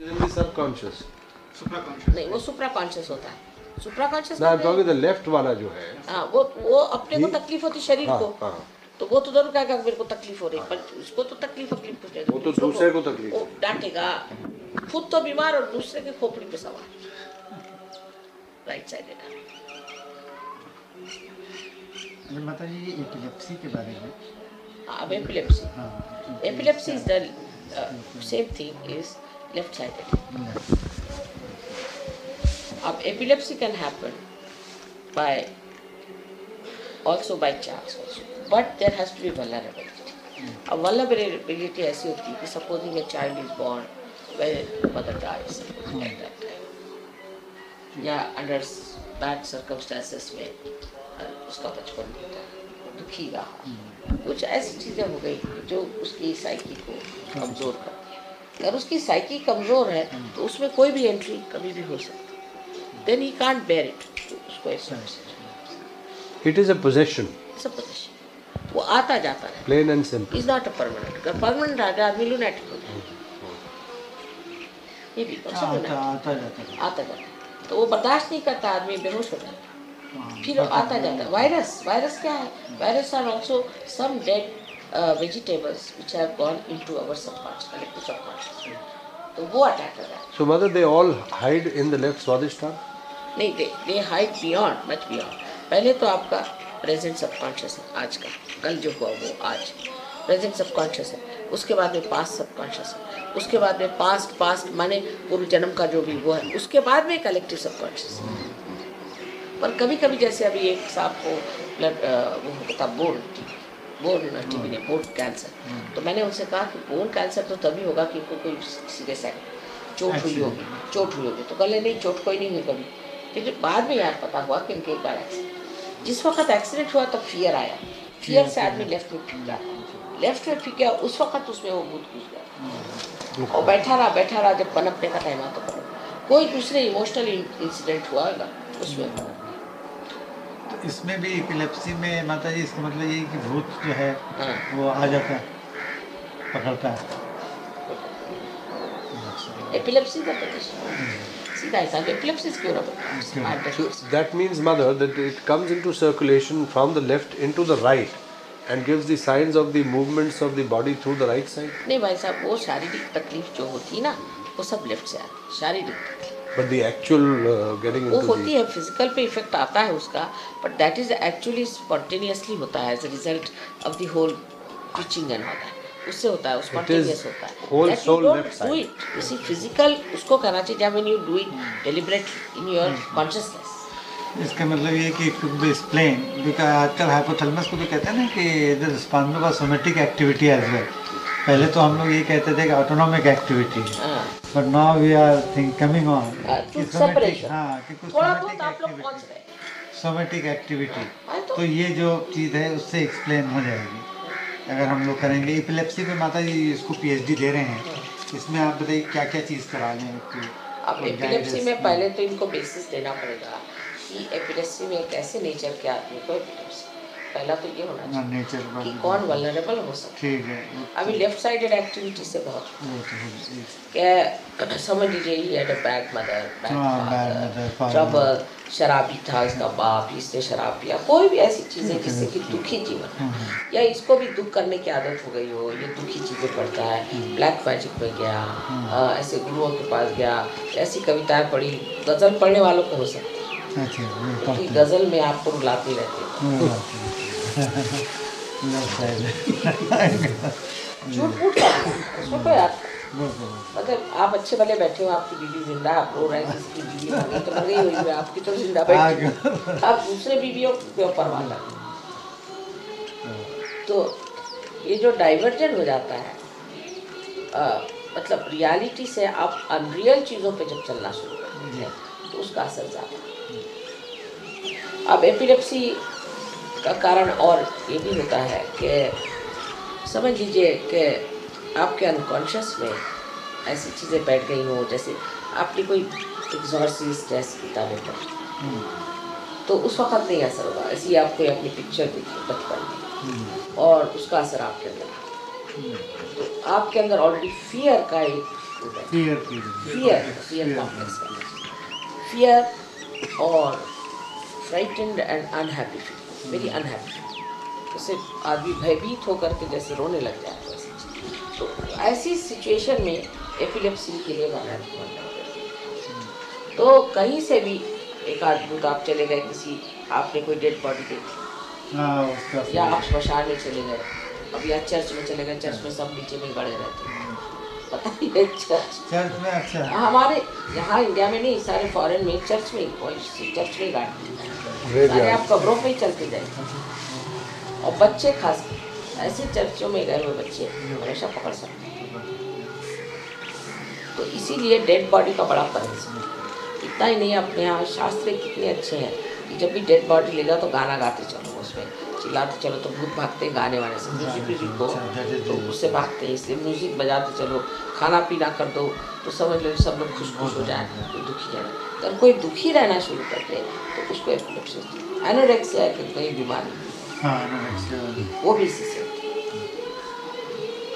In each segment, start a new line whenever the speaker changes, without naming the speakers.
Subconscious
नहीं, वो सुप्रा conscious होता है। सुप्रा कॉन्शियस
ना तो द लेफ्ट वाला जो है,
हाँ, वो अपने को तकलीफ होती शरीर को, तो वो तो जरूर कहेगा मेरे को तकलीफ हो रही, पर उसको तो तकलीफ कुछ नहीं,
वो तो दूसरे को तकलीफ,
वो डांटेगा, खुद तो बीमार और दूसरे के खोपड़ी पे सवार। Right sided.
माता जी एपिलेप्सी के बारे में,
अब epilepsy is the same thing is left sided. अब epilepsy can happen by also by chance also, but there has to be vulnerability. अब vulnerability ऐसी होती है कि supposing a child is born when the mother dies at that time, या under bad circumstances में उसका बचपन बीता, दुखी रहा, कुछ ऐसी चीज़ें हो गई जो उसकी साइकी को कमज़ोर करती है। अगर उसकी साइकी कमज़ोर है तो उसमें कोई भी एंट्री कभी भी हो सकती है, then he can't bear it, तो उसको ऐसा
It is a possession.
It's a possession. वो आता जाता है।
Plain and simple.
It's not a permanent. अगर permanent आ जाए आदमी lunatic हो जाए। ये भी आता जाता है। तो वो बर्दाश्त नहीं करता, आदमी बेहोश हो जाता है। फिर आता जाता है। वायरस क्या है? Virus are also some dead vegetables which have gone into our subconscious, collective subconscious. तो वो अटैक कर रहा है।
So mother, they all hide in the left swadhisthana?
नहीं, they hide beyond, much beyond. पहले तो आपका प्रेजेंट सबकॉन्शियस है, आज का, कल जो हुआ वो आज प्रेजेंट सबकॉन्शियस है, उसके बाद में पास्ट सबकॉन्शियस है, उसके बाद में पास्ट माने पूर्व जन्म का जो भी वो है, उसके बाद में कलेक्टिव सबकॉन्शियस है। पर कभी कभी जैसे अभी एक साहब को वो होता बोन टीबी ने बोन कैंसर, तो मैंने उनसे कहा कि बोन कैंसर तो तभी होगा कि कोई सीरियस चोट हुई होगी, तो कल नहीं, चोट कोई नहीं हुई कभी, लेकिन बाद में यार पता हुआ कि इनके एक बार एक्सीडेंट, जिस वक्त एक्सीडेंट हुआ तब फियर आया, फियर से आदमी लेफ्ट में फिर गया, उस वक्त उसमें वो भूत घुस गया और बैठा रहा, जब पनपने का टाइम आता तो कोई दूसरे इमोशनल इंसिडेंट हुआ होगा उसमें।
तो इसमें भी एपिलेप्सी में माता जी इसका मतलब ये कि भूत जो है वो आ जाता है, पकड़ता है।
एपिलेप्सी का epilepsy is curable.
So that means, mother, that it comes into circulation from the left into the right and gives the signs of the movements of the body through the right side?
नहीं भाई साहब, वो शारीरिक तकलीफ जो होती है ना, वो सब लेफ्ट से आती है, शारीरिक तकलीफ।
But the actual getting into
वो होती है, फिजिकल पे इफेक्ट आता है उसका, but that is actually spontaneously होता है as a result of the whole teaching and all that. उससे होता है, स्पॉन्टेनियस होता है।
Whole soul left side.
Do it. इसी फिजिकल उसको करना चाहिए जब when you do it deliberately in your consciousness.
इसका मतलब ये कि it could be explained because आजकल हाइपोथैलेमस को तो कहते हैं ना कि the responsible for somatic activity as well. पहले तो हम लोग ये कहते थे कि autonomic activity, but now we are coming on कि
separation.
कि कुछ
थोड़ा बहुत आप लोग पहुंच रहे हैं।
सोमेटिक एक्टिविटी, तो ये जो चीज़ है उससे एक्सप्लेन हो जाएगी अगर हम लोग करेंगे। एपिलेप्सी पे माता जी इसको पीएचडी दे रहे हैं, इसमें आप बताइए क्या क्या चीज़ करा लें।
अब एपिलेप्सी में पहले तो इनको बेसिस देना पड़ेगा कि एपिलेप्सी में कैसे नेचर के आदमी को एपिलेप्सी, पहला तो ये होना चाहिए कि कौन वल्नरेबल हो सकता है।
ठीक है,
अभी लेफ्ट साइडेड एक्टिविटी से बहुत क्या समझ लीजिए, he had a bad mother, trouble, शराबी था इसका बाप, इसने शराब पिया, कोई भी ऐसी चीज़ें जिससे कि दुखी जीवन, या इसको भी दुख करने की आदत हो गई हो, ये दुखी चीज़ें पढ़ता है, ब्लैक मैजिक में गया, ऐसे गुरुओं के पास गया, ऐसी कविताएं पढ़ी, गज़ल पढ़ने वालों को हो सकता है क्योंकि गज़ल में आपको रुलाती रहती है। झूठ मूठ उसमें कोई मतलब आप अच्छे भले बैठे हो, आपकी बीवी जिंदा, आप रो रहे हैं किसी की बीवी मर गई तो मर गई हुई, आपकी तो जिंदा बैठी, आप दूसरे बीवियों के परवाह करते। तो ये जो डाइवर्जन हो जाता है, मतलब रियलिटी से आप अनरियल चीज़ों पे जब चलना शुरू करते हैं तो उसका असर ज़्यादा है। अब एपिलेप्सी का कारण और ये भी होता है कि समझ लीजिए कि आपके अनकॉन्शियस में ऐसी चीज़ें बैठ गई हों, जैसे आपने कोई एग्जॉर्सिस्ट जैसी किताबें पढ़ी तो उस वक्त नहीं असर होगा, ऐसी आपको अपनी पिक्चर देखी बचपन में और उसका असर आपके अंदर, तो आपके अंदर ऑलरेडी फियर का एक
फियर
कॉम्प्लेक्स है। फियर और frightened and unhappy feel, very unhappy, उससे आदमी भयभीत होकर के जैसे रोने लग जाए वैसे। तो ऐसी सिचुएशन में एपिलेप्सी के लिए गाना तो कहीं से भी एक आदमी तो आप चले गए किसी, आपने कोई डेड बॉडी देखी या आप श्मशान में चले गए, अब या चर्च में चले गए, चर्च में सब नीचे में गड़े रहते हैं, पता ही है चर्च
में। अच्छा,
हमारे यहाँ इंडिया में नहीं, सारे फॉरेन में चर्च में चर्च में गाड़ते सारे, आप कब्रों पे ही चलते जाए। और बच्चे खास ऐसे चर्चों में गए हुए बच्चे हमेशा पकड़ सकते हैं। तो इसीलिए डेड बॉडी का बड़ा परहेज। इतना ही नहीं, अपने यहाँ शास्त्र कितने अच्छे हैं कि जब भी डेड बॉडी लेगा तो गाना गाते चलो, उसमें चिल्लाते चलो, तो भूत भागते हैं गाने वाले से, म्यूजिक को तो उससे भागते हैं, इसलिए म्यूजिक बजाते चलो, खाना पीना कर दो तो समझ लो सब लोग खुश हो जाए, कोई दुखी रहना। अगर कोई दुखी रहना शुरू कर दे तो उसको एनोरेक्सिया की कई बीमारी, वो भी इसी से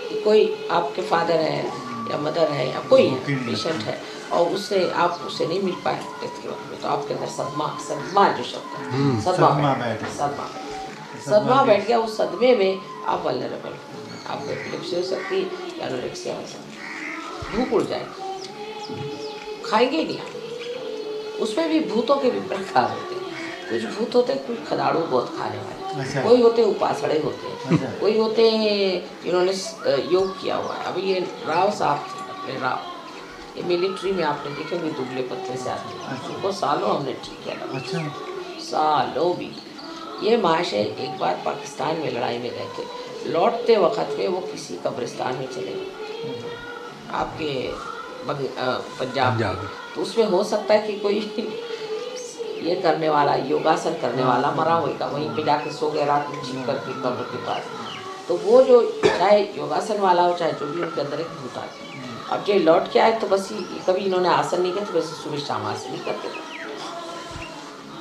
कि कोई आपके फादर है या मदर है या कोई पेशेंट है और उससे आप उससे नहीं मिल पाए डेथ के वक्त में, तो आपके अंदर सदमा जो शब्द है, सदमा बैठ गया। उस सदमे में आप वल्नरेबल हो, आपको एपिलेप्सी हो सकती है, एनोरेक्सिया हो सकती है, भूख उड़ जाएगी, खाएंगे ही नहीं आप। उसमें भी भूतों के भी प्रकार होते हैं, कुछ भूत होते हैं, कुछ खदाड़ू बहुत खाने वाले, कोई होते हैं उपासड़े होते हैं, कोई होते हैं जिन्होंने योग किया हुआ है। अभी ये राव साहब थे, अपने राव, ये मिलिट्री में आपने देखे भी दुबले पत्ते से आते हैं, उनको सालों हमने ठीक किया, सालों भी। ये महाशय एक बार पाकिस्तान में लड़ाई में गए थे, लौटते वक्त में वो किसी कब्रिस्तान में चले गए आपके पंजाब में, तो उसमें हो सकता है कि कोई ये करने वाला, योगासन करने वाला मरा होगा, वहीं पे जाके सो गए रात में छिप करके कब्र के पास। तो वो जो चाहे योगासन वाला हो चाहे जो भी, उनके अंदर एक भूत आ गया। अब जो लौट के आए तो बस कभी इन्होंने आसन नहीं किया, तो वैसे सुबह शाम आसन नहीं करते थे।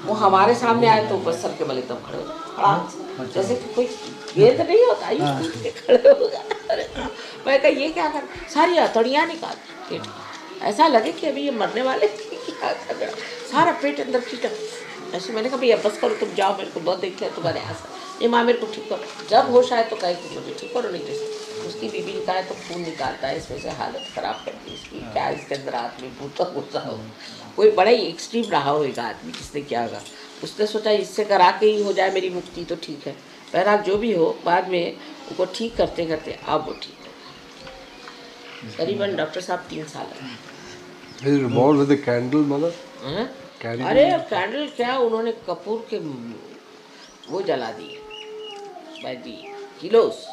वो हमारे सामने आए तो बस सर के बल एकदम खड़े हो, जैसे कि कोई गेंद नहीं होता, ये खड़े हो गए। मैं कहा ये क्या कर, सारी हथौड़ियाँ निकाल, ऐसा लगे कि अभी ये मरने वाले क्या कर रहा, सारा पेट अंदर खींचा। ऐसे मैंने कहा भैया बस करो, तुम जाओ, मेरे को बहुत देख लिया तुम्हारे आसन, ये माँ मेरे को ठीक करो। जब होश आए तो कहे कि मुझे ठीक करो, नहीं तो उसकी बीबी ने कहा तो खून निकालता है, इसमें से हालत ख़राब करती है इसकी, क्या इसके अंदर आदमी भूता भूता हो, कोई बड़ा ही एक्सट्रीम रहा होगा आदमी, किसने क्या होगा। उसने सोचा इससे करा के ही हो जाए मेरी मुक्ति तो ठीक है। बहरहाल जो भी हो, बाद में उनको ठीक करते करते अब वो ठीक है। करीबन डॉक्टर साहब 3 साल
कैंडल?
अरे कैंडल क्या, उन्होंने कपूर के वो जला दिए बाय दी किलोस,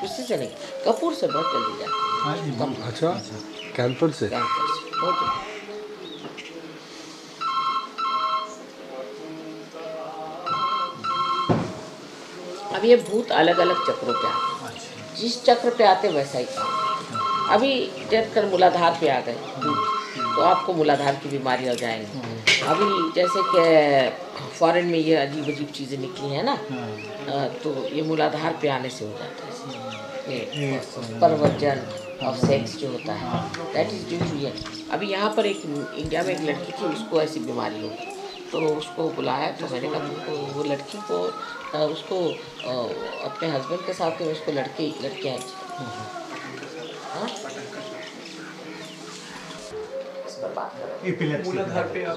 उससे से नहीं, कपूर से बहुत जल्दी जाती।
अच्छा, कैंसर से
बहुत जल्दी। अब ये भूत अलग अलग चक्रों पे आते हैं, जिस चक्र पे आते वैसा ही काम। अभी डेथ कर मूलाधार पे आ गए तो आपको मूलाधार की बीमारी हो जाएंगी। अभी जैसे कि फॉरेन में ये अजीब अजीब चीज़ें निकली हैं ना, तो ये मूलाधार पे आने से हो जाता है, परवर्जन ऑफ सेक्स जो होता है, दैट इज़ ड्यू टू ये। अभी यहाँ पर एक इंडिया में एक लड़की थी, उसको ऐसी बीमारी हो गई, तो उसको बुलाया, तो मैंने कहा वो लड़की को उसको अपने हस्बैंड के साथ में उसको लड़कियाँ
मूलाधार पे
अब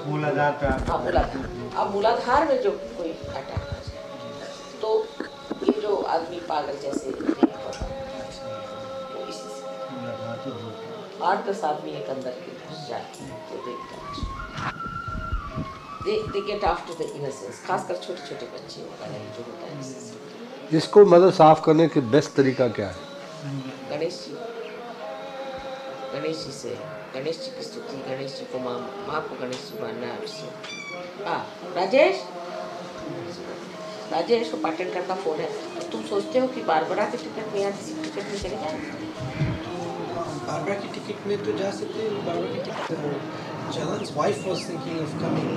मूलाधार में जो कोई अटैक कर जाए तो ये जो आदमी पागल जैसे तो इसी से 8-10 आदमी एक अंदर के घुस जाते हैं, तो देखते they get after the innocence, खासकर छोटे छोटे बच्चे वगैरह जो होता है।
इसको मतलब साफ करने के बेस्ट तरीका क्या है?
गणेश जी से, गणेश जी की स्तुति, गणेश जी को माँ को गणेश जी मानना है उससे। राजेश को पाटनकर का फोन है, तो तुम सोचते हो कि बारबरा के टिकट में या किसी टिकट में चले जाए?
बारबरा की टिकट में तो जा सकते हैं, बारबरा की ticket Jalan's wife was thinking of coming.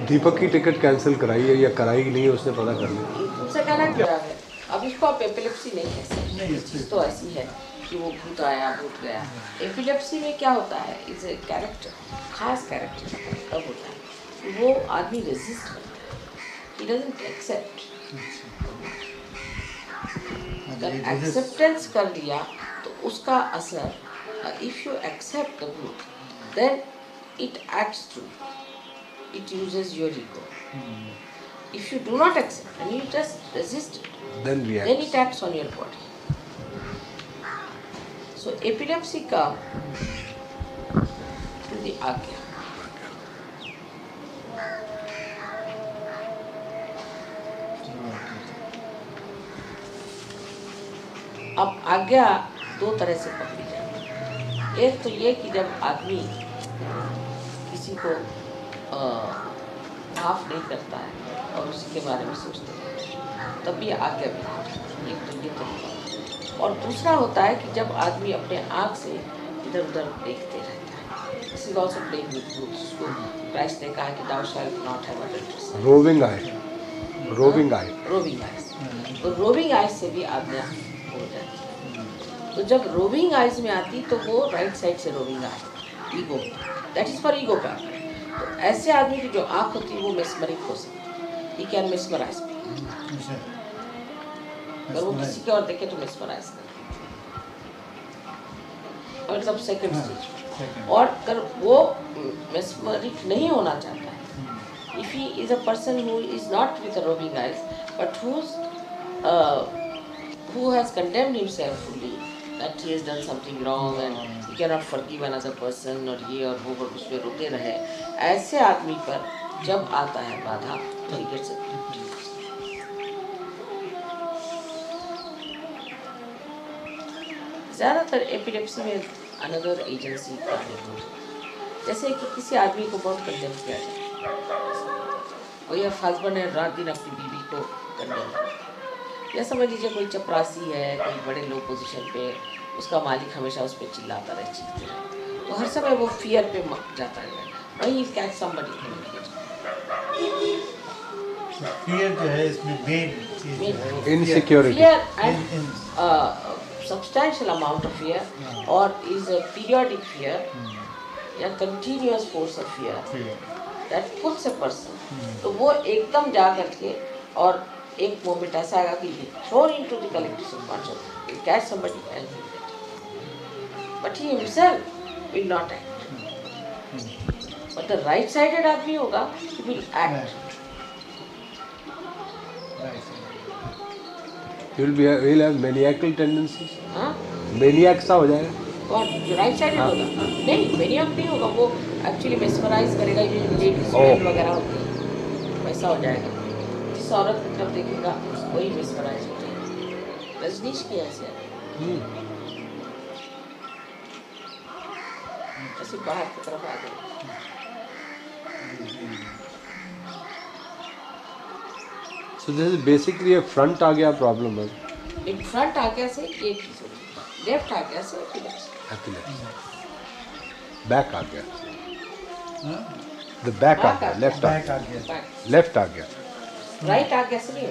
दीपक की टिकट कैंसिल कराई है या कराई नहीं है, उसने पता कर लिया।
तुमसे कहना क्या है, अब इसको आप एपिलेप्सी नहीं कह सकते, चीज़ तो ऐसी है कि वो भूत आया भूत गया। एपिलेप्सी में क्या होता है, इज ए कैरेक्टर, खास कैरेक्टर तब होता है वो आदमी रेजिस्ट करता है, ही डजंट एक्सेप्ट। अगर एक्सेप्टेंस कर लिया तो उसका असर, if you accept the bhoot then it acts through, it uses your ego. If you do not accept and you just resist it, then it acts on your body. So epilepsy comes to the agya. अब आज्ञा दो तरह से पकड़ी जाती है। एक तो ये कि जब आदमी किसी को माफ नहीं करता है और उसी के बारे में सोचते हैं, तब भी आज्ञा भी एक तो ये तरीका। और दूसरा होता है कि जब आदमी अपने आँख से इधर उधर देखते रहता है, this is also playing with भूत्स। क्राइस्ट ने कहा कि thou shalt not have adultery.
Roving eye, roving eye,
roving eyes. तो रोविंग आइज से भी आज्ञा हो जाती है। तो जब रोविंग आइज में आती तो वो राइट साइड से रोविंग आए, ego, that is for ego power. तो ऐसे आदमी की जो आँख होती है वो मेस्मरिक हो सकती है, he can mesmerize people. अगर वो किसी की और देखे तो मेस्मराइज कर, और मतलब सेकंड स्टेज। और अगर वो मेस्मरिक नहीं होना चाहता है, if he is a person who is not with a roving eyes but who has condemned himself fully that he has done something wrong and he cannot forgive another person और ये और वो और उसमें रुके रहे, ऐसे आदमी पर जब आता है बाधा तो he gets it. ज़्यादातर एपिलेप्सी में अनदर एजेंसी का निर्भर, जैसे कि किसी आदमी को बहुत कंडेम किया जाए, कोई हस्बैंड है रात दिन अपनी बीवी को कंडेम, या समझ लीजिए कोई चपरासी है, कोई बड़े लो पोजीशन पे, उसका मालिक हमेशा उस पर चिल्लाता रहे, चीखते रहे, तो हर समय वो फियर पे जाता है, वही कैच समबडी
फियर जो है इसमें main
insecurity,
substantial amount of fear or is a periodic fear, या continuous force of fear that pulls a person, तो वो एकदम जा करके और एक मोमेंट ऐसा आएगा कि thrown into the collective subconscious, will catch somebody and will get it, but he himself will not act. But the right-sided आदमी होगा, he will act.
He'll have maniacal tendencies.
हाँ?
Maniac सा हो जाएगा।
कौन? जो राइट साइड होगा? नहीं, मैनियक नहीं होगा, वो एक्चुअली मेस्मराइज करेगा, ये लेडीज वगैरह होती है, वैसा हो जाएगा। जिस औरत की तरफ देखेगा वही मेस्मराइज हो जाएगा। रजनीश की ऐसे ऐसे बाहर की तरफ आ गई।
So this is basically a front आ गया problem है।
इन फ्रंट आ गया से एक चीज होती है, लेफ्ट आ गया से एपिलेप्सी,
बैक आ गया, the back आ गया, लेफ्ट आ गया, लेफ्ट आ गया,
राइट आ गया से नहीं।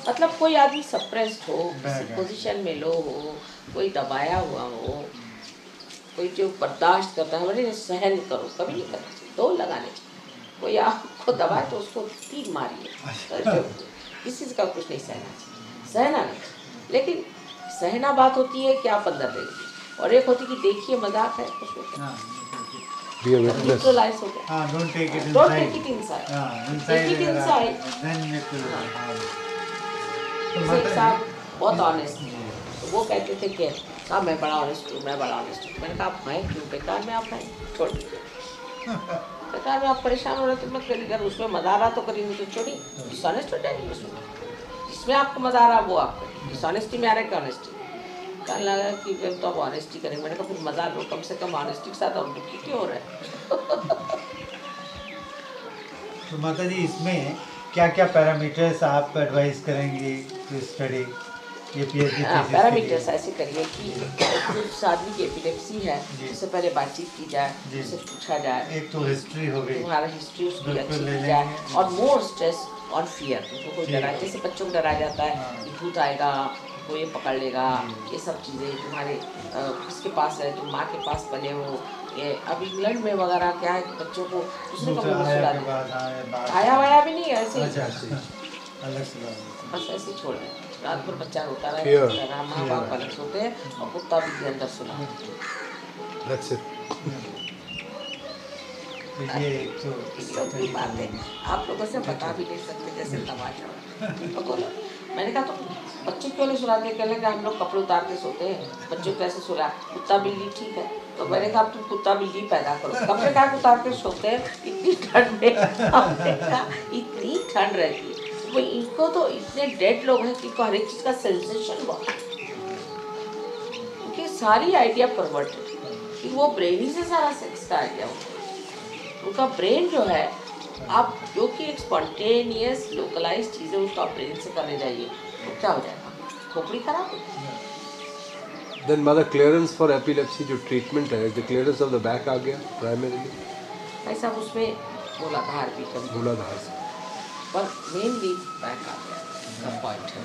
मतलब कोई आदमी सप्रेस्ड हो, किसी पोजीशन में लो हो, कोई दबाया हुआ हो, कोई जो बर्दाश्त करता है, बोले सहन करो, कभी नहीं करना चाहिए, दो लगाने चाहिए। कोई आपको दबाए तो उसको तीर मारिए, किसी का कुछ नहीं सहना चाहिए, सहना नहीं। लेकिन सहना बात होती है कि आप अंदर देखिए, और एक होती कि देखिए मजाक है, उसमें न्यूट्रलाइज हो गया,
don't take it
inside, take it inside. एक साहब बहुत ऑनेस्ट, तो वो कहते थे कि साहब मैं बड़ा ऑनेस्ट हूँ, मैं बड़ा ऑनेस्ट हूँ। मैंने कहा आप हैं क्यों? बेकार में आप हैं, छोड़ बेकार में आप परेशान हो रहे तो मत करिए, अगर उसमें मजा आ रहा तो करिए, तो छोड़िए, डिसऑनेस्ट हो जाएगी उसमें, जिसमें आपको मजा आ रहा वो आप करिए, डिसऑनेस्टी में आ रहा है कि ऑनेस्टी। कहने लगा कि फिर तो आप ऑनेस्टी करेंगे। मैंने कहा फिर मजा लो, कम से कम ऑनेस्टी के साथ आप दुखी क्यों हो रहे हैं?
तो माता जी इसमें क्या क्या पैरामीटर्स आप एडवाइस करेंगे टू स्टडी ये पीएचडी?
पैरामीटर्स ऐसे करिए कि जिस आदमी की एपिलेप्सी है उससे पहले बातचीत की जाए, उससे पूछा जाए,
एक तो हिस्ट्री हो गई,
तुम्हारा हिस्ट्री उसकी अच्छी की जाए, और मोर स्ट्रेस ऑन फियर, उनको कोई डराए, जैसे बच्चों को डराया जाता है कि भूत आएगा, वो ये पकड़ लेगा, ये सब चीज़ें तुम्हारे किसके पास है, तुम माँ के पास बने हो। ये अब इंग्लैंड में वगैरह क्या है कि बच्चों को दूसरे कमरे में सुला दे, आया वाया भी नहीं है, ऐसे ही बस ऐसे ही छोड़ दें। रात भर बच्चा रोता रहे, माँ बाप अलग सोते हैं और कुत्ता भी अंदर सुना।
That's it.
ये तो
बात है, आप लोगों से बता भी नहीं सकते जैसे तमाशा। मैंने कहा तो बच्चे क्यों नहीं सुलाते, कहने कि हम लोग कपड़े उतार के सोते हैं, बच्चों कैसे सुला, कुत्ता बिल्ली ठीक है। तो मैंने कहा तुम कुत्ता बिल्ली पैदा करो, कपड़े क्या उतार के सोते हैं इतनी ठंड में। इतनी ठंड रहती है वो, इनको तो इतने डेड लोग हैं कि हर एक चीज़ का सेंसेशन बहुत है, क्योंकि सारी आइडिया परवर्टेड कि वो ब्रेन ही से सारा सेक्स का आइडिया होता है। उनका ब्रेन जो है, आप जो कि एक स्पॉन्टेनियस लोकलाइज चीज़ें उसका ब्रेन से करने जाइए तो क्या हो जाएगा, खोपड़ी खराब हो जाएगी।
Then mother, clearance for epilepsy जो ट्रीटमेंट है, the clearance of the back आ गया primarily?
भाई साहब उसमें मूलाधार भी कम,
मूलाधार से,
पर मेनली बैक आ गया का पॉइंट है।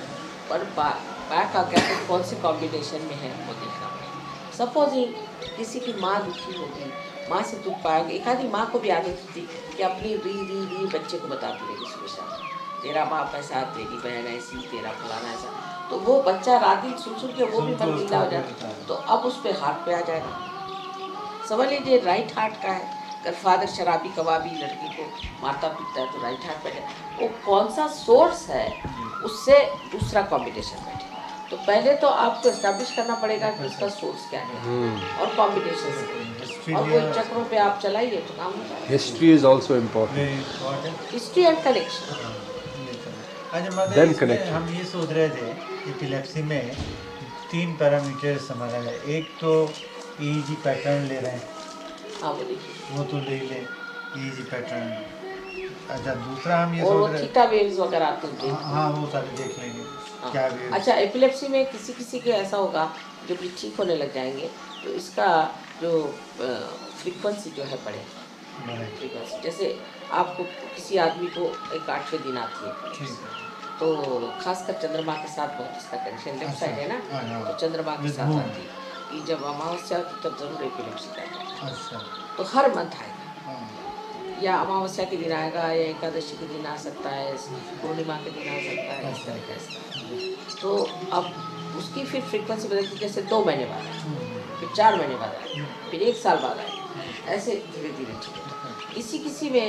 पर बैक आ गया तो कौन से कॉम्बिनेशन में है वो देखना पड़ेगा। सपोजिंग किसी की माँ दुखी होगी, माँ से दुख पाएंगे, एक आधी माँ को भी आदत थी कि अपनी री बच्चे को बताती रहेगी सुबह शाम, तेरा बाप ऐसा, तेरी बहन ऐसी, तेरा फलाना ऐसा। तो वो बच्चा रात दिन सुन के वो भी मन ढीला हो जाता है, तो अब उस पर हार्ट पे आ जाएगा। समझ लीजिए राइट हार्ट का है, अगर फादर शराबी कबाबी लड़की को मारता पीटता है तो राइट हार्ट पे जाए। वो कौन सा सोर्स है, उससे दूसरा कॉम्बिनेशन बैठे। तो पहले तो आपको एस्टैब्लिश करना पड़ेगा कि उसका सोर्स क्या है और कॉम्बिनेशन से, और वो चक्रों पे आप चलाइए तो काम हो जाएगा।
History is also important,
history and connection.
Then connection.
हम ये सोच रहे थे कि एपिलेप्सी में 3 पैरामीटर्स हमारा है। एक तो EEG पैटर्न ले रहे हैं,
हाँ वो देखिए,
वो तो ले ले EEG पैटर्न। अच्छा, दूसरा हम ये
और वो
सोच रहे
थीटा वेव्स वगैरह आते हैं।
हाँ वो सारे देख लेंगे क्या वेव्स।
अच्छा, एपिलेप्सी में किसी के ऐसा होगा जो भी ठीक होने लग जाएंगे तो इसका जो फ्रीक्वेंसी जो है बढ़ेगा। फ्रीक्वेंसी जैसे आपको किसी आदमी को एक 8वें दिन आती है, तो खासकर चंद्रमा के साथ बहुत इसका कनेक्शन, लेफ्ट साइड है ना, तो चंद्रमा के साथ आती है कि जब अमावस्या होती तब जरूर एपिलेप्सी का है। तो हर मंथ आएगा, या अमावस्या के दिन आएगा, या एकादशी के दिन आ सकता है, पूर्णिमा के दिन आ सकता है, इस तरह का। तो अब उसकी फिर फ्रीक्वेंसी बदलती, जैसे 2 महीने बाद आए, फिर 4 महीने बाद आए, फिर 1 साल बाद आए, ऐसे धीरे धीरे ठीक होता है। किसी में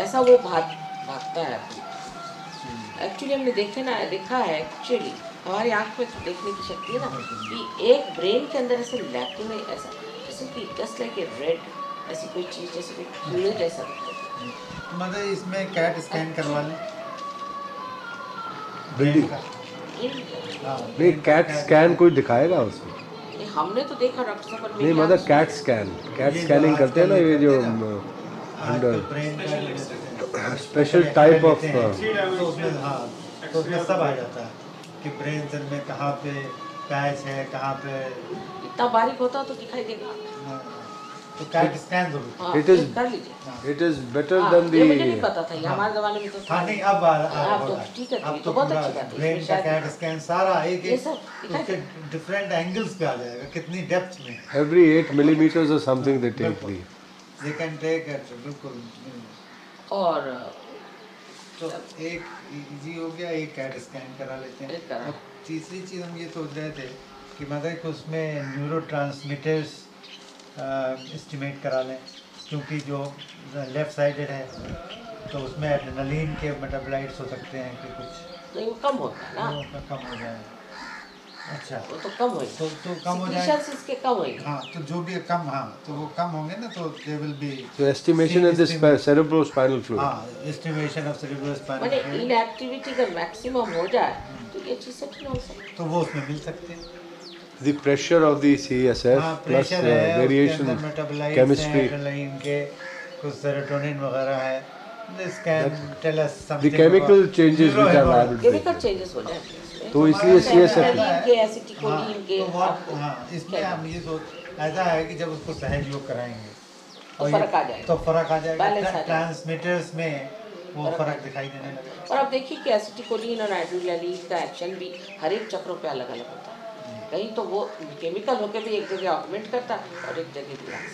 ऐसा वो भागता है। एक्चुअली हमने देखा है एक्चुअली हमारी आँख में देखने की शक्ति है ना, कि एक ब्रेन के अंदर ऐसे लैक्टो में ऐसा जैसे कि जस्ट लाइक ए रेड ऐसी कोई चीज़, जैसे कोई कीड़े जैसा दिखता है।
मतलब इसमें कैट स्कैन करवा लें
बिल्डिंग का। नहीं, कैट स्कैन कोई दिखाएगा उसमें?
हमने तो देखा डॉक्टर साहब, पर
नहीं मतलब कैट स्कैनिंग करते हैं ना, ये जो अंडर स्पेशल टाइप ऑफ,
तो उसमें सब आ जाता है कि ब्रेन सेल में कहाँ पे पैच है, कहाँ पे
इतना बारीक होता तो दिखाई देगा।
तो कैट स्कैन जरूर
इट इज
कर लीजिए,
इट इज बेटर देन दी।
मुझे नहीं पता था, ये हमारे जमाने में तो
हाँ नहीं, अब
तो ठीक है, तो बहुत अच्छी बात है।
ब्रेन का कैट स्कैन सारा एक
ये सब दिखाई
उसके डिफरेंट एंगल्स पे आ जाएगा, कितनी डेप्थ में।
Every 8 millimeters or something they take the,
they can take it, बिल्कुल।
और
तो एक EEG हो गया, एक कैट स्कैन करा लेते हैं। और तीसरी चीज़ हम ये सोच रहे थे कि मतलब उसमें न्यूरोट्रांसमीटर्स एस्टिमेट करा लें, क्योंकि जो लेफ़्ट साइडेड है तो उसमें एड्रेनलिन के मेटाबोलाइट्स हो सकते हैं कि कुछ
नहीं, वो कम होता है ना,
वो कम हो जाए। अच्छा,
वो तो कम होगी,
तो कम हो जाए,
इसके कम होगी।
हाँ, तो जो भी कम, हाँ, तो वो कम होंगे ना, तो they will be
so estimation of this cerebrospinal fluid,
हाँ, एस्टिमेशन ऑफ सेरेब्रोस्पाइनल
माने
फ्लूइड,
इनएक्टिविटी का मैक्सिमम हो जाए तो ये चीज़ सेटल हो सकती
तो वो उसमें मिल सकते हैं।
the pressure of the CSF plus
pressure है,
variation
उसके अंदर मेटाबोलाइट्स
chemistry,
हैं, एड्रेनलिन के, कुछ सेरोटोनिन वगैरह है। This can tell us
the
something
chemical
about
changes which are
neurohormone।
liable
chemical
to
changes हो जाते हैं,
तो इसलिए CSF
के एसिटिकोलिन के,
तो what, हाँ, इसमें हम ये सोच ऐसा है कि जब उसको सहज योग कराएंगे
तो फर्क आ जाएगा,
तो फर्क आ
Balance आ
जाएगा।
जाएगा।
ट्रांसमीटर्स में वो फर्क दिखाई देने लगा।
और अब देखिए कि एसिटिकोलिन और एड्रेनालिन का एक्शन भी हर एक चक्रों पे अलग अलग होता है। कहीं तो वो केमिकल होकर भी एक जगह ऑगमेंट करता है और एक जगह रिलैक्स।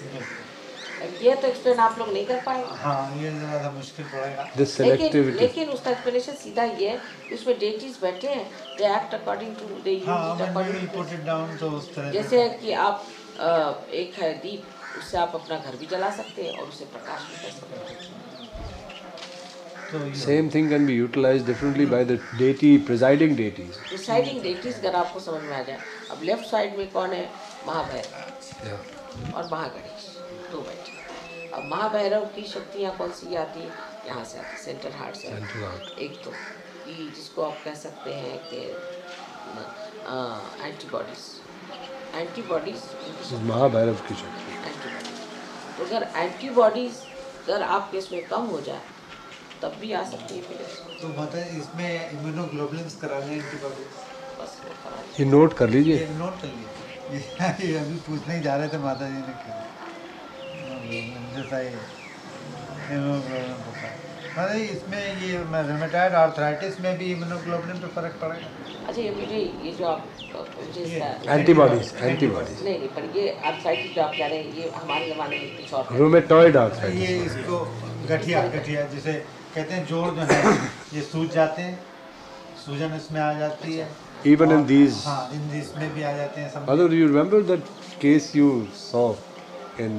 ये तो एक्सप्लेन आप लोग नहीं कर पाएंगे।
हाँ, ये ज़्यादा मुश्किल पड़ेगा।
लेकिन उसका एक्सप्लेनेशन सीधा ये है, उसमें डेटीज बैठे हैं, they act according to they use according
put it down, तो उस तरह
जैसे कि आप एक है दीप, उससे आप अपना घर भी जला सकते हैं और उससे प्रकाश भी कर सकते हैं।
Same thing can be utilized differently by the deity, presiding deities.
Presiding deities अगर आपको समझ में आ जाए, अब लेफ्ट साइड में कौन है? महाभैरव और महागणेश, दो बैठे। अब महाभैरव की शक्तियाँ कौन सी आती है? यहाँ से आती है, सेंटर हार्ट से। एक तो ये जिसको आप कह सकते हैं कि एंटीबॉडीज
महाभैरव की शक्ति।
तो अगर एंटीबॉडीज अगर आपके इसमें कम हो जाए तब भी आ सकती है फिर।
तो मतलब इसमें इम्यूनोग्लोबुलिन्स करा लें, एंटीबॉडीज
बस वो करा लें।
ये नोट कर लीजिए।
ये नोट कर लीजिए। ये अभी पूछने ही जा रहे थे माता जी ने क्या जैसा ये मतलब इसमें ये रूमेटॉइड आर्थराइटिस में भी इम्यूनोग्लोबुलिन पे फर्क पड़ेगा।
अच्छा, ये जो आप
एंटीबॉडीज
नहीं, पर ये आर्थराइटिस जो आप कह रहे हैं ये हमारे ज़माने में कुछ और
रूमेटॉइड आर्थराइटिस।
ये इसको गठिया जिसे कहते हैं, जोड़ जो है ये सूज जाते हैं, सूजन इसमें आ जाती है।
Even in these,
in this में भी आ जाते हैं सब।
Mother, you remember that case you saw in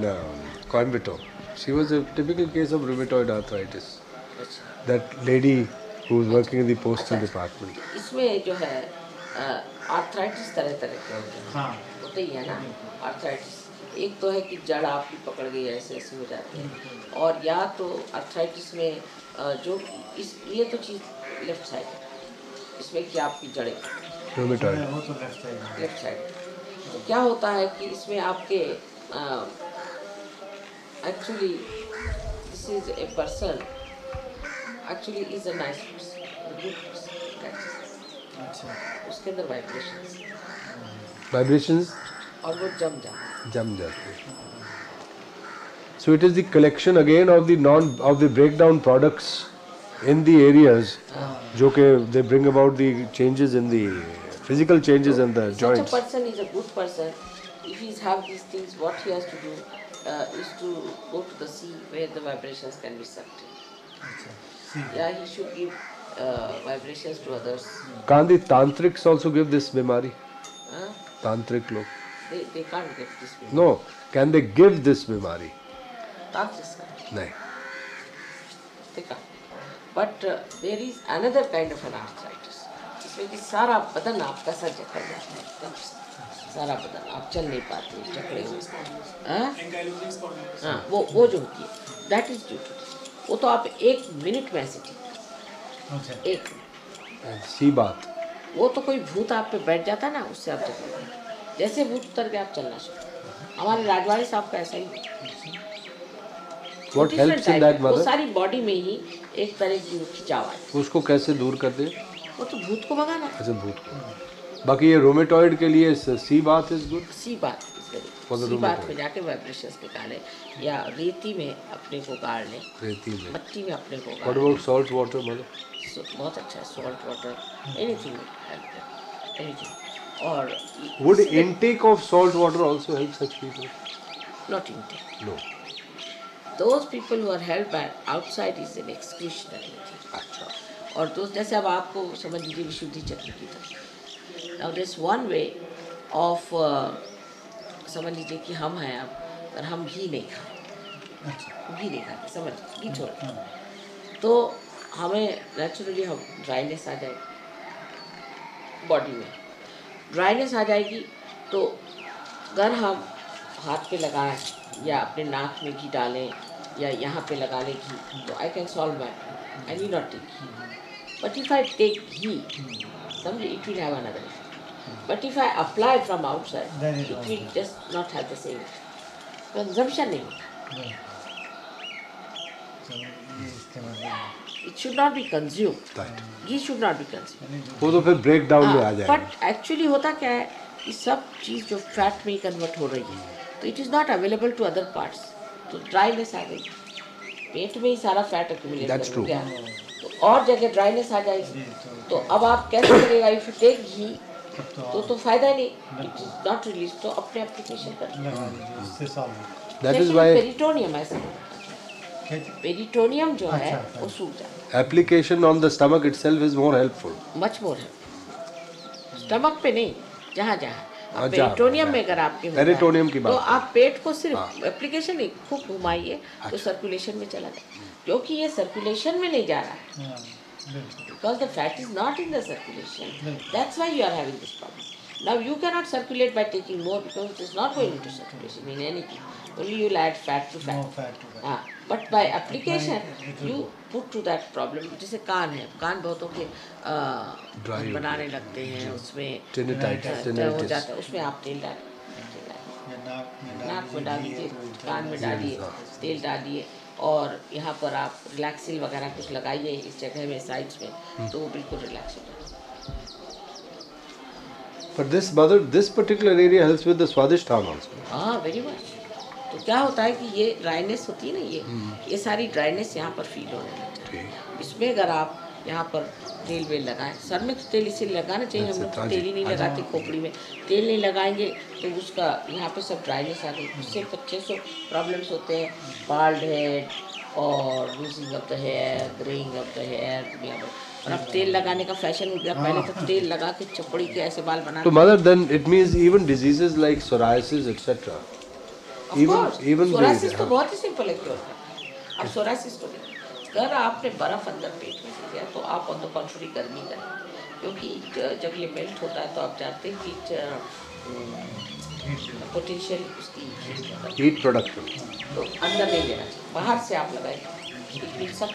Coimbatore? She was a typical case of rheumatoid arthritis. That lady who was working in the postal department.
इसमें जो है arthritis तरह तरह के होते हैं।
हाँ,
होते ही है ना आर्थराइटिस। एक तो है कि जड़ आपकी पकड़ गई ऐसे ऐसे हो जाती है, और या तो आर्थराइटिस में जो ये तो चीज़ लेफ्ट साइड है, इसमें कि आपकी जड़ें
Rheumatoid.
वो तो लेफ्ट साइड।
तो क्या होता है कि इसमें आपके actually this is a person, actually is a nice person, good person.
अच्छा,
उसके अंदर वाइब्रेशंस
Vibrations
और वो जम
जाते हैं. So it is the collection again of the breakdown products in the areas जो कि they bring about the changes in the physical changes in the joints.
Such a person is a good person. If he have these things, what he has to do is to go to the sea where the vibrations can be sucked in. Yeah, he should give vibrations to others.
Can't the tantrics also give this bimari?
Huh?
Tantric log.
They can't get this.
No, can they give this bimari?
Tantrics can't.
नहीं.
They can't. But there is another kind of an arthritis. इसमें कि सारा बदन आपका sir जकड़ जाता है, एकदम सारा बदन, आप चल नहीं पाते, जकड़े हुए। हाँ, वो जो होती है, that is due to this. वो तो आप 1 मिनट में ऐसे ठीक, 1 मिनट।
सी बात.
वो तो कोई भूत आप पे बैठ जाता है ना, उससे आप जकड़ गए, जैसे भूत उतर के आप चलना शुरू। हमारे राजवाड़ी साहब का ऐसा ही।
What helps in that,
वो
mother?
सारी बॉडी में ही एक तरह की खिंचाव है।
उसको कैसे दूर करते हैं?
वो तो भूत को भगाना।
अच्छा, भूत को. बाकी ये रोमेटॉइड के लिए सी बात इज गुड.
सी बात सी बात में जाके वाइब्रेशंस निकालें, या रेती में अपने को गाड़ लें,
रेती में,
मट्टी में अपने को गाड़
What about salt water, mother?
बहुत अच्छा है, सॉल्ट वाटर, एनीथिंग एनीथिंग। और
Would intake of salt water also help such people?
Not intake.
No.
Those people who are held by outside is an excretionary thing.
अच्छा.
और दोस्त जैसे अब आपको समझ लीजिए विशुद्धि चक्र की तरफ, now there's one way of समझ लीजिए कि हम हैं अब, और हम घी नहीं खाते, समझ घी छोड़, तो हमें नेचुरली हम ड्राइनेस आ जाएगी बॉडी में, ड्राइनेस आ जाएगी। तो अगर हम हाथ पे लगाएं या अपने नाक में घी डालें या यहाँ पे लगा लें घी, तो I can solve my, I need not take ghee. But if I take ghee, समझे, it will have another effect. But if I apply from outside, it will just not have the same consumption in it. It should not be consumed.
Right.
Ghee should not be consumed.
वो तो फिर break down में आ जाएगा.
But actually होता क्या है, ये सब चीज़ जो फैट में कन्वर्ट हो रही है, तो it is not available to other parts. तो ड्राइनेस आ गई, पेट में ही सारा फैट एक्यूमुलेट
That's
हो
true.
गया तो और जगह ड्राइनेस आ जाएगी। तो अब आप कैसे करेगा? इफ यू टेक घी तो फायदा नहीं, इट इज नॉट रिलीज, तो अपने एप्लीकेशन कर।
That is why
पेरिटोनियम ऐसा पेरिटोनियम जो है वो सूख जाता है।
application on the stomach itself is more helpful.
Much more है स्टमक पे नहीं, जहाँ जहाँ
जहाँ-
पेरिटोनियम में अगर आपके होता है,
पेरिटोनियम की बात
तो
है।
आप पेट को सिर्फ एप्लीकेशन नहीं खूब घुमाइए तो सर्कुलेशन में चला जाए, क्योंकि ये सर्कुलेशन में नहीं जा रहा है because the fat is not in the circulation. That's why you are having this problem. Now you cannot circulate by taking more because it is not going into circulation in anything. Only you will add fat to
More
fat.
fat to fat.
But by application you put to that problem. जैसे कान है, कान बहुतों के
Dry हो
बनाने लगते हैं, उसमें
tinnitus,
हो
tinnitus.
जाता है, उसमें आप तेल डाल नाक में डाल दीजिए, कान में डालिए, तेल डालिए और यहाँ पर आप रिलैक्सिल वगैरह कुछ लगाइए इस जगह में साइड्स में, तो वो बिल्कुल रिलैक्स हो जाएगा।
But this particular area helps with the Swadhisthana also.
हाँ वेरी मच। तो क्या होता है कि ये ड्राइनेस होती है ना, ये सारी ड्राइनेस यहाँ पर फील होने लगती है। इसमें अगर आप यहाँ पर तेल वेल लगाएं, सर में तो तेल इसीलिए लगाना चाहिए, हम लोग तो तेल ही नहीं लगाते, खोपड़ी में तेल नहीं लगाएंगे तो उसका यहाँ पे सब ड्राइनेस आ गई, उससे 2500 प्रॉब्लम्स होते हैं, बाल्ड हेड और losing of the hair, greying of the hair. और अब तेल लगाने का फैशन हो गया, पहले तो तेल लगा के चपड़ी के ऐसे बाल बना।
So mother, then it means even diseases like psoriasis etc. Even
psoriasis तो बहुत ही सिंपल है क्योर का। अब सोरासिस तो नहीं, अगर आपने बर्फ अंदर पेट में ले लिया तो आप ऑन द कॉन्ट्री गर्मी करें, क्योंकि जब ये मेल्ट होता है तो आप जानते हैं कि पोटेंशियल उसकी
heat production.
तो अंदर नहीं लेना चाहिए, बाहर से आप लगाएंगे सब।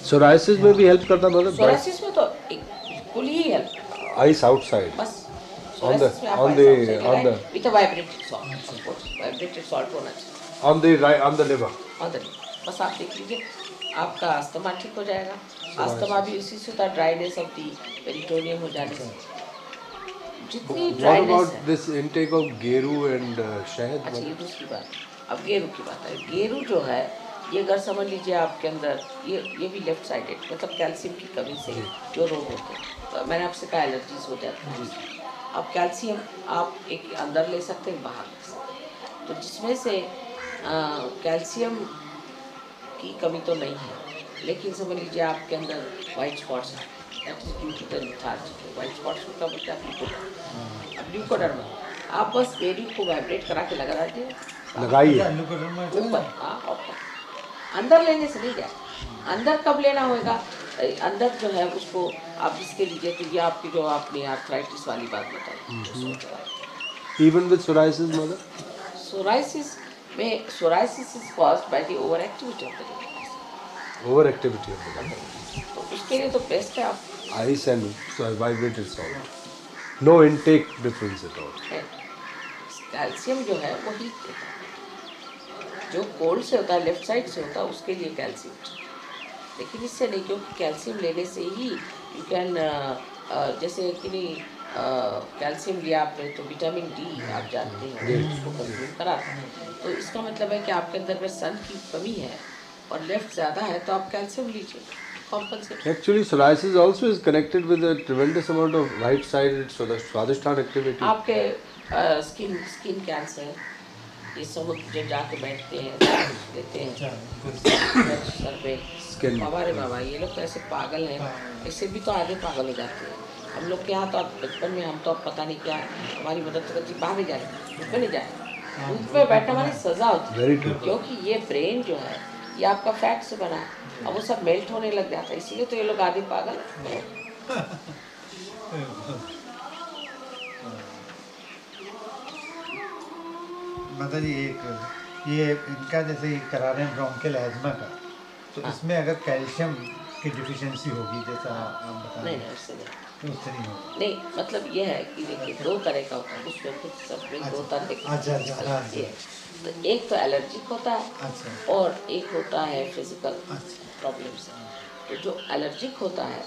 Psoriasis में भी हेल्प करता मतलब
सोरासिस में तो बिल्कुल ही हेल्प,
ice outside.
बस
On the
with a vibrated salt, of course vibrated salt होना चाहिए
on the liver.
बस आप देख लीजिए आपका अस्थमा ठीक हो जाएगा। अस्थमा भी उसी से होता है, ड्राइनेस ऑफ दी पेरिटोनियम हो जाने से। जितनी
What
ड्राइनेस
about
है,
this intake of geru and शहद?
अच्छा ये दूसरी बात। अब गेरू की बात है, गेरू जो है ये अगर समझ लीजिए आपके अंदर ये भी लेफ्ट साइडेड, मतलब कैल्शियम की कमी से जो रोग होते हैं, तो मैंने आपसे कहा एलर्जीज हो जाती हैं। अब कैल्शियम आप एक अंदर ले सकते हैं, बाहर ले सकते हैं, तो जिसमें से कैल्शियम की कमी तो नहीं है, लेकिन समझ लीजिए आपके अंदर वाइट स्पॉट्स हैं, that is due to the lethargy. White spots का मतलब है ल्यूकोडर्मा। अब ल्यूकोडर्मा आप बस बेरी को वाइब्रेट करा के लगा दीजिए,
लगाइए
ऊपर। हाँ और अंदर लेने से नहीं जाए, अंदर कब लेना होगा, अंदर जो है उसको आप इसके लीजिए, तो ये आपकी जो आपने आर्थराइटिस वाली बात बताई।
Even with psoriasis mother?
Psoriasis में psoriasis is caused by the over activity of the liver,
Overactivity of the liver.
तो उसके लिए तो बेस्ट है आप
Ice and vibrated salt. No intake difference at all.
Calcium जो है वो हीट देता है, जो कोल्ड से होता है लेफ्ट साइड से होता है उसके लिए कैल्शियम, लेकिन इससे नहीं, क्योंकि कैल्शियम लेने से ही यू कैन जैसे कि नहीं कैल्शियम लिया आपने तो विटामिन डी आप जानते हैं उसको कंज्यूम करा, तो इसका मतलब है कि आपके अंदर में सन की कमी है और लेफ्ट ज़्यादा है, तो आप कैल्शियम लीजिए compensate.
Actually, psoriasis also is connected with a tremendous amount of right-sided Swadhisthana activity.
आपके स्किन कैंसर ये सब जो जाके बैठते हैं लेते हैं सर पे,
Skin.
बाबा रे बाबा ये लोग तो ऐसे पागल हैं, इससे भी तो आधे पागल हो जाते हैं। हम लोग के यहाँ तो अब बचपन में हम तो अब पता नहीं क्या हमारी मदद करती, बाहर जाए धूप में नहीं जाए, धूप में बैठना हमारी सजा होती
Very
है,
true.
क्योंकि ये ब्रेन जो है ये आपका फैट से बना है, अब वो सब मेल्ट होने लग जाता है, इसीलिए तो ये लोग आधे पागल हैं।
मतलब ये इनका जैसे करा रहे हैं ब्रोंकियल एजमा का, तो इसमें अगर कैल्शियम की डिफिशिएंसी होगी जैसा आप बता रहे
नहीं
हैं,
उससे नहीं,
तो उससे नहीं होगा।
नहीं मतलब ये है कि देखिए दो तरह का होता है, उसमें कुछ सब में दो तरह के
अच्छा,
ये तो एक तो एलर्जिक होता है
अच्छा
और एक होता है फिजिकल
अच्छा
प्रॉब्लम से। तो जो एलर्जिक होता है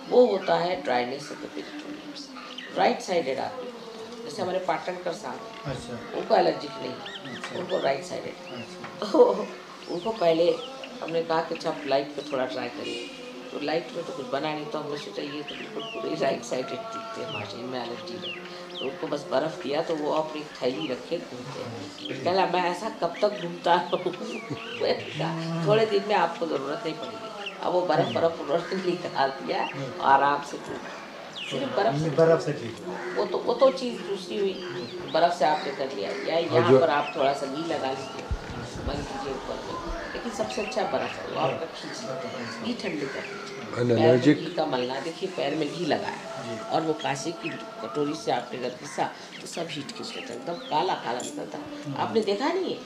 वो होता है ड्राइनेस ऑफ द पेरिटोनियम से, राइट साइडेड आदमी होता है, जैसे हमारे पाटनकर साहब
अच्छा
उनको एलर्जिक नहीं है, उनको राइट साइडेड,
अच्छा
तो उनको पहले हमने कहा कि अच्छा आप लाइट पे थोड़ा ट्राई करिए, तो लाइट में तो कुछ बना नहीं, तो हमने सोचा ये तो बिल्कुल पूरे राइट साइडेड दिखते हैं मशीन में एलर्जी है, तो उनको बस बर्फ़ दिया तो वो अपनी थैली रखे घूमते हैं। कहला मैं ऐसा कब तक घूमता रहूँ? थोड़े दिन में आपको ज़रूरत नहीं पड़ेगी। अब वो बर्फ़ उन्होंने निकाल दिया आराम से घूम, सिर्फ बर्फ़ से
ठीक
वो तो चीज़ दूसरी हुई, बर्फ़ से आपने कर लिया, या यहाँ पर आप थोड़ा सा घी लगा लीजिए, मल लीजिए ऊपर में, लेकिन सबसे अच्छा बर्फ़ है वो आपका खींच लेते हैं, घी ठंडी कर लीजिए, पैर में घी का मलना, देखिए पैर में घी लगाया और वो कांसे की कटोरी से आपने अगर घिसा तो सब हीट खींच लेता है, एकदम काला काला निकलता है। आपने देखा नहीं है,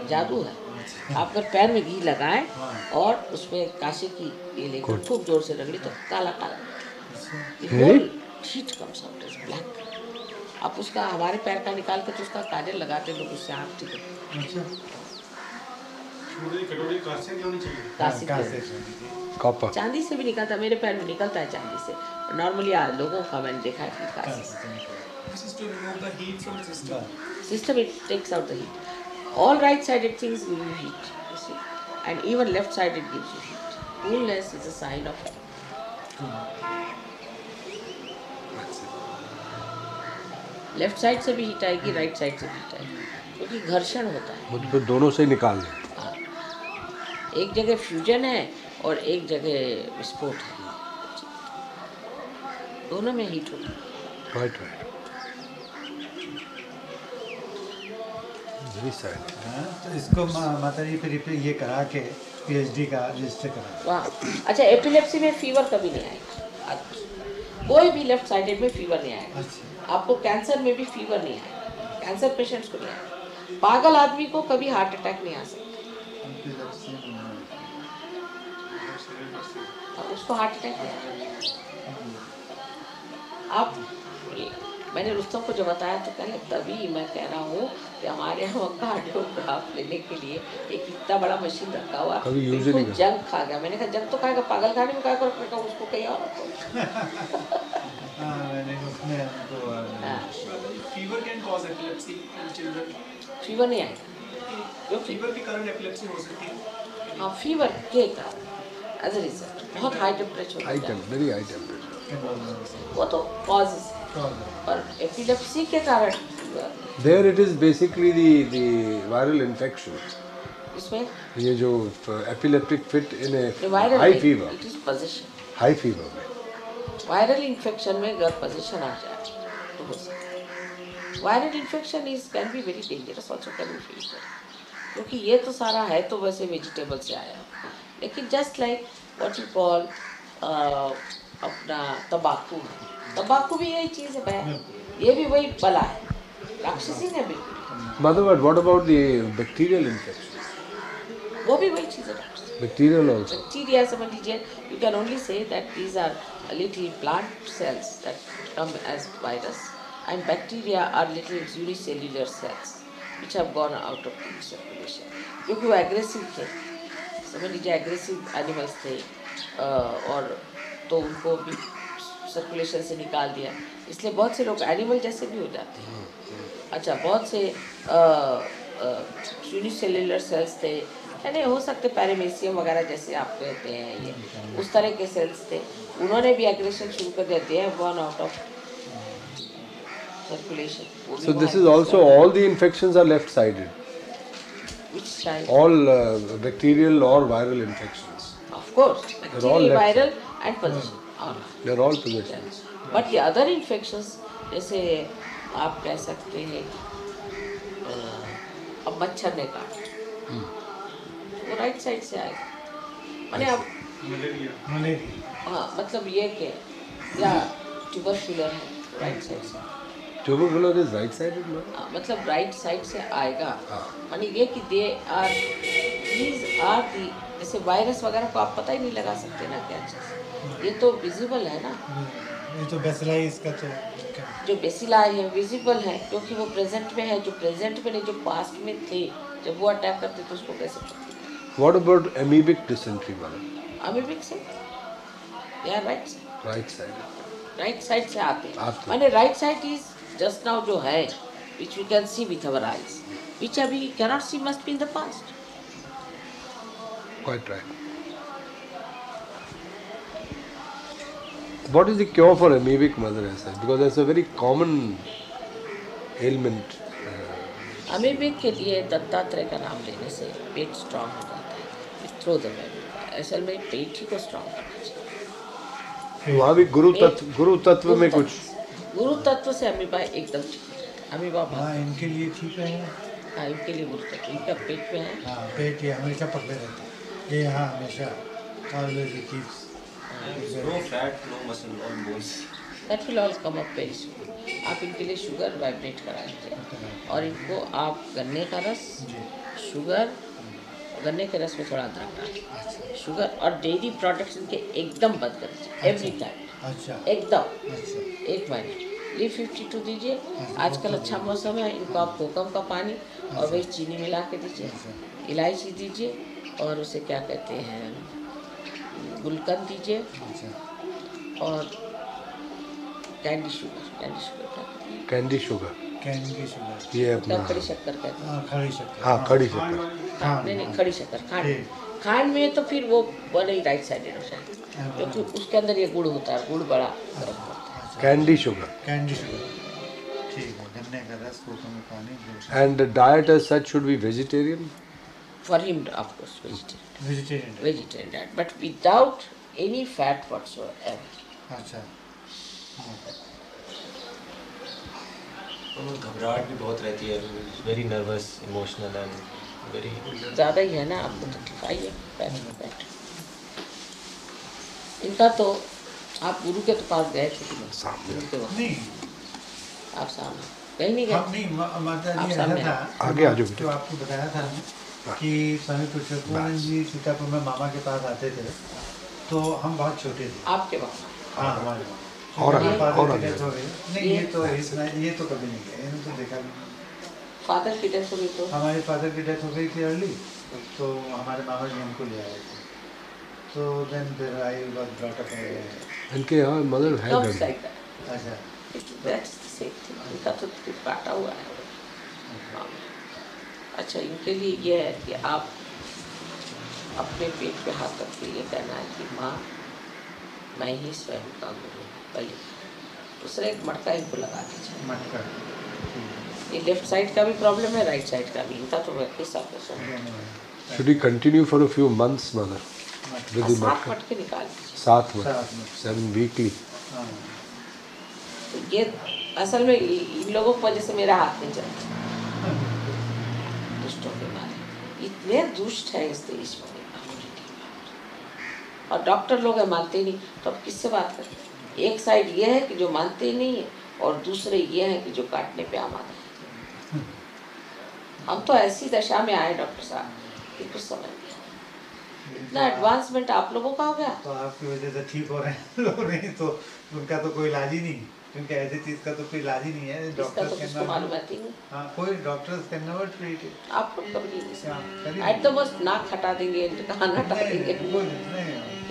जादू है। आप अगर पैर में घी लगाएं और उसमें कांसे की ये लेकर खूब जोर से रगड़ी तो काला काला heat comes out as black. आप उसका हमारे पैर का निकाल कर तो उसका काजल लगाते लोग, उससे आप ठीक है।
कॉपर
चांदी से भी निकलता, मेरे पैर में निकलता है चांदी से, नॉर्मली लोगों का मैंने देखा है कि कांसे से। System it takes out the heat. All right-sided things give you heat, you see, and even left-sided gives you heat. Coolness is a sign of left side से भी हीट आएगी, राइट साइड से भी हीट आएगी, क्योंकि घर्षण होता है।
मुझे दोनों से निकाल लें।
हाँ, एक जगह फ्यूजन है और एक जगह विस्फोट है, दोनों में हीट होती है।
Right very sad.
तो इसको माता जी फिर ये करा के पीएचडी का रजिस्टर करा।
वाह, अच्छा एपिलेप्सी में फीवर कभी नहीं आएगा, कोई भी लेफ्ट साइडेड में फीवर नहीं आएगा। आपको कैंसर में भी फीवर नहीं आएगा, कैंसर पेशेंट्स को नहीं आएगा। पागल आदमी को कभी हार्ट अटैक नहीं आ सकता, उसको हार्ट अटैक नहीं आएगा। आप मैंने रुस्तम को जो बताया तो कहे तभी मैं कह रहा हूँ कि हमारे यहाँ कार्डियोग्राफ लेने के लिए एक इतना बड़ा मशीन रखा हुआ, बिल्कुल जंग खा गया। मैंने कहा जंग तो खाएगा, पागल खाने में क्या कर रखा उसको कहीं और
fever can cause epilepsy in children.
Fever नहीं आएगा,
फीवर के कारण एपिलेप्सी हो सकती है।
हाँ, फीवर के कारण एज अ रिजल्ट बहुत high temperature,
very high temperature,
वो तो कॉज, पर एपिलेप्सी के कारण
there it is basically the viral infection.
इसमें
ये जो epileptic fit in a
viral
high fever,
it is position,
high fever में
वायरल इन्फेक्शन में अगर पोजीशन आ जाए तो हो सकता है। Viral infection is can be very dangerous also, can be fever, क्योंकि ये तो सारा है तो वैसे वेजिटेबल से आया, लेकिन just like what you call अपना तंबाकू, तंबाकू भी यही चीज़ है भाई, ये भी वही बला है, राक्षसी है बिल्कुल।
Motherward, what about the bacterial infections?
वो भी वही चीज़ है,
Bacterial also.
बैक्टीरिया समझ लीजिए, you can only say that these are little plant cells that come as virus, and bacteria are little unicellular cells which have gone out of the circulation, क्योंकि वो aggressive थे, समझ लीजिए aggressive animals थे, और तो उनको भी सर्कुलेशन से निकाल दिया, इसलिए बहुत से लोग एनिमल जैसे भी हो जाते हैं। अच्छा, बहुत से यूनिसेल्युलर सेल्स थे, यानी हो सकते पैरामीशियम वगैरह जैसे आप कहते हैं, ये उस तरह के सेल्स थे, उन्होंने भी एग्रेशन शुरू कर देते हैं, one out of circulation.
So this is also all the infections are left-sided.
Which side?
All bacterial or viral infections.
Of course,
all
bacterial,
left
viral and position. All.
They're all positions.
But the other infections, जैसे आप कह सकते हैं अब मच्छर ने काटा, वो राइट साइड से आएगा, माने अब हाँ, मतलब ये कि या ट्यूबरकुलर है राइट साइड से,
Tubercular is right-sided, no?
मतलब राइट साइड से आएगा, माने ये कि these are the, जैसे वायरस वगैरह को आप पता ही नहीं लगा सकते ना क्या चीज़, ये तो विजिबल है ना,
ये तो बेसिलाई इसका तो
जो बेसिलाई है विजिबल है, क्योंकि वो प्रेजेंट में है, जो प्रेजेंट में नहीं जो पास्ट में थे, जब वो अटैक करते तो उसको कैसे पकड़ते।
What about amoebic dysentery, madam?
Amoebic से या
Right-sided.
राइट साइड से आते हैं,
आते।
माने right side is just now जो है which we can see with our eyes, which अभी cannot see must be in the past.
Quite right. What is the cure for amoebic mother ulcer? Because that's a very common ailment.
Amoebic के लिए दत्तात्रेय का नाम लेने से पेट strong हो जाता है। थ्रो द असल में पेट ही को स्ट्रांग करना चाहिए।
वहाँ भी गुरु तत्व में कुछ
गुरु तत्व से अमीबा एकदम ठीक हो जाता है। अमीबा
हाँ, इनके लिए ठीक है।
हाँ, इनके लिए गुरु तत्व इनका पेट में है।
हाँ, पेट ये हमेशा पकड़े रहते हैं। ये यहाँ हमेशा always it keeps.
No fat, no muscle, all bones.
That will all come up very soon. आप इनके लिए शुगर वाइब्रेट करा लीजिए और इनको आप गन्ने का रस, शुगर, गन्ने के रस में थोड़ा अदरक डालिए, शुगर और डेयरी प्रोडक्ट्स इनके एकदम बंद कर दीजिए एवरी टाइम।
अच्छा,
एकदम
अच्छा,
1 महीने लीव 52 दीजिए। आजकल अच्छा मौसम है, इनको आप कोकम का पानी और वही चीनी मिला के दीजिए, इलायची दीजिए और उसे क्या कहते हैं गुलकंद दीजिए और candy sugar
candy sugar
candy sugar,
ये अपना
खड़ी शक्कर कहते हैं।
हाँ, खड़ी शक्कर,
हाँ खड़ी शक्कर।
हाँ,
नहीं खड़ी शक्कर खांड में तो फिर वो बड़े ही राइट साइडेड हो जाए क्योंकि उसके अंदर ये गुड़ होता है, गुड़ बड़ा गर्म होता है।
Candy sugar.
कैंडी शुगर, ठीक है। गन्ने का रस, कोकम का पानी।
And the diet as such should be vegetarian.
For him, of course, vegetarian diet, but without any fat whatsoever.
अच्छा,
घबराहट भी बहुत रहती है, very nervous, emotional and very.
ज़्यादा ही है ना आपको तकलीफ आई है पैट। इनका तो आप गुरु के तो पास गए थे कि नहीं? गुरु के वक्त
नहीं,
आप सामने कहीं नहीं गए?
हम नहीं, माता
आप
जी
सामने
ऐसा था,
आगे आ जाओ बेटा।
जो आपको बताया था कि स्वामी पुरुषोत्तम जी सीतापुर में मामा के पास आते थे, तो हम बहुत छोटे थे।
आपके वक्त
हाँ, हमारे वहाँ।
और आगे,
फादर
और
की
आगे।
डेथ हो गई। नहीं, ये तो कभी नहीं गए, इन्होंने तो देखा भी नहीं।
फादर की डेथ हो गई तो
हमारे फादर की डेथ हो गई थी अर्ली, तो हमारे मामा जी हमको ले आए थे। तो देन फिर आई वॉज ब्रॉट अप।
इनके यहाँ मदर है
कब
घर।
साइड
अच्छा,
दैट्स द सेम थिंग। इनका तो काटा हुआ है। अच्छा, इनके लिए ये है कि आप अपने पेट पे हाथ रख के ये कहना है कि माँ मैं ही स्वयं का गुरु हूँ। पहले दूसरा एक मटका इनको लगा दीजिए।
मटका
ये लेफ्ट साइड का भी प्रॉब्लम है, राइट साइड का भी। इनका तो वैसे
Should we continue for a few months, mother? With the
7
matka?
मटके निकाल दीजिए।
7 months,
7 months.
7 weekly.
हाँ,
तो ये असल में इन लोगों की वजह से मेरा हाथ नहीं चलता। दुष्टों के मारे इतने दुष्ट है इस देश में, और डॉक्टर लोग है मानते नहीं, तो अब किससे बात करें? एक साइड ये है कि जो मानते नहीं है और दूसरे ये है कि जो काटने पे आमादा है। हम तो ऐसी दशा में आए डॉक्टर साहब कि कुछ समझ नहीं आया। इतना एडवांसमेंट आप लोगों का हो गया।
तो आपकी वजह से ठीक हो रहे हैं लोग, नहीं तो उनका तो कोई इलाज ही नहीं, क्योंकि ऐसी चीज़ का तो कोई इलाज ही नहीं है।
इसका तो किसको मालूम है नहीं।
हाँ, कोई doctors can never treat it.
आप लोग कभी नहीं एट द मोस्ट नाक हटा देंगे, कान हटा देंगे।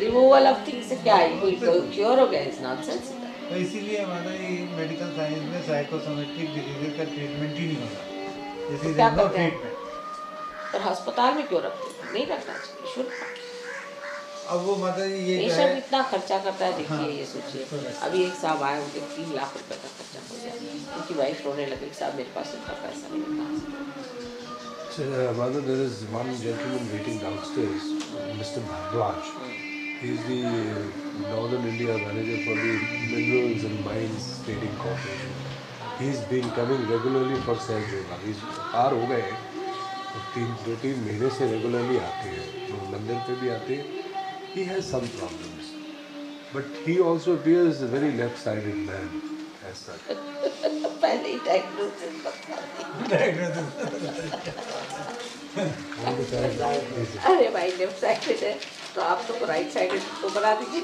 रिमूवल ऑफ थिंग्स से क्या है, कोई क्योर हो गया? Is nonsense.
तो इसीलिए हमारा ये मेडिकल साइंस में साइकोसोमेटिक डिजीज का ट्रीटमेंट ही नहीं होता।
तो क्या करते हैं? पर अस्पताल में क्यों रखते हैं? नहीं रखना चाहिए, शुद्ध।
अब वो मतलब ये जो
पेशेंट
है,
इतना खर्चा करता है, देखिए।
हाँ,
ये सोचिए,
तो
अभी एक साहब आए, उनके 3 लाख रुपए का खर्चा हो गया। उनकी वाइफ रोने लगी, साहब मेरे पास इतना पैसा नहीं है।
Mother, there is one gentleman waiting downstairs, Mr. Bhardwaj. He is the Northern India manager for the Minerals and Mines Trading Corporation. He is been coming regularly for Sahaj Yoga. He's पार हो गए, 2-3 महीने से regularly आते हैं, तो मंदिर पे भी आते हैं। He has some problems, but he also appears a very left-sided man as such.
पहले ही डायग्नोसिस बता दी। अरे भाई लेफ्ट साइडेड है, तो आप तो राइट साइडेड तो बना दीजिए।